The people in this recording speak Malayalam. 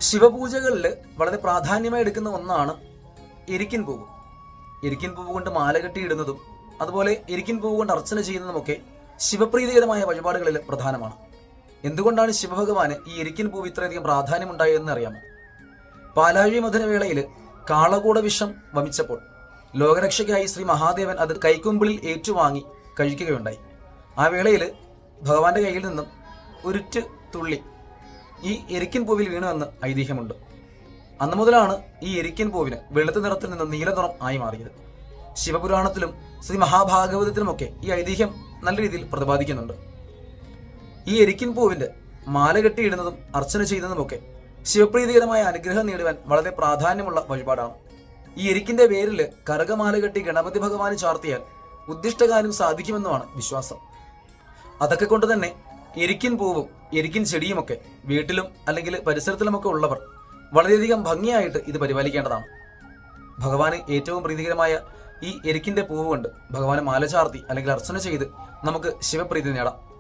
ശിവപൂജകളിൽ വളരെ പ്രാധാന്യമായി എടുക്കുന്ന ഒന്നാണ് എരിക്കിൻ പൂവ്. എരിക്കിൻ പൂവ് കൊണ്ട് മാല കെട്ടിയിടുന്നതും അതുപോലെ എരിക്കിൻ പൂവ് കൊണ്ട് അർച്ചന ചെയ്യുന്നതുമൊക്കെ ശിവപ്രീതികരമായ വഴിപാടുകളിൽ പ്രധാനമാണ്. എന്തുകൊണ്ടാണ് ശിവഭഗവാന് ഈ എരിക്കിൻ പൂവ് ഇത്രയധികം പ്രാധാന്യമുണ്ടായതെന്ന് അറിയാമോ? പാലാഴി മധുരവേളയിൽ കാളകൂട വിഷം വമിച്ചപ്പോൾ ലോകരക്ഷയ്ക്കായി ശ്രീ മഹാദേവൻ അത് കൈക്കുമ്പിളിൽ ഏറ്റുവാങ്ങി കഴിക്കുകയുണ്ടായി. ആ വേളയിൽ ഭഗവാന്റെ കയ്യിൽ നിന്നും ഒരുറ്റ് തുള്ളി ഈ എരിക്കിൻ പൂവിൽ വീണുവെന്ന് ഐതിഹ്യമുണ്ട്. അന്നു മുതലാണ് ഈ എരിക്കിൻ പൂവിന് വെളുത്ത നിറത്തിൽ നിന്ന് നീലനിറം ആയി മാറിയത്. ശിവപുരാണത്തിലും ശ്രീ മഹാഭാഗവതത്തിലുമൊക്കെ ഈ ഐതിഹ്യം നല്ല രീതിയിൽ പ്രതിപാദിക്കുന്നുണ്ട്. ഈ എരിക്കിൻ പൂവിന്റെ മാല കെട്ടിയിടുന്നതും അർച്ചന ചെയ്യുന്നതുമൊക്കെ ശിവപ്രീതികരമായ അനുഗ്രഹം നേടുവാൻ വളരെ പ്രാധാന്യമുള്ള വഴിപാടാണ്. ഈ എരിക്കിന്റെ പേരിൽ കരകമാല കെട്ടി ഗണപതി ഭഗവാന് ചാർത്തിയാൽ ഉദ്ദിഷ്ടകാര്യം സാധിക്കുമെന്നുമാണ് വിശ്വാസം. അതൊക്കെ കൊണ്ട് തന്നെ എരിക്കിൻ പൂവും എരിക്കിൻ ചെടിയുമൊക്കെ വീട്ടിലും അല്ലെങ്കിൽ പരിസരത്തിലുമൊക്കെ ഉള്ളവർ വളരെയധികം ഭംഗിയായിട്ട് ഇത് പരിപാലിക്കേണ്ടതാണ്. ഭഗവാന് ഏറ്റവും പ്രീതികരമായ ഈ എരിക്കിന്റെ പൂവ് കൊണ്ട് ഭഗവാന് മാല ചാർത്തി അല്ലെങ്കിൽ അർച്ചന ചെയ്ത് നമുക്ക് ശിവപ്രീതി നേടാം.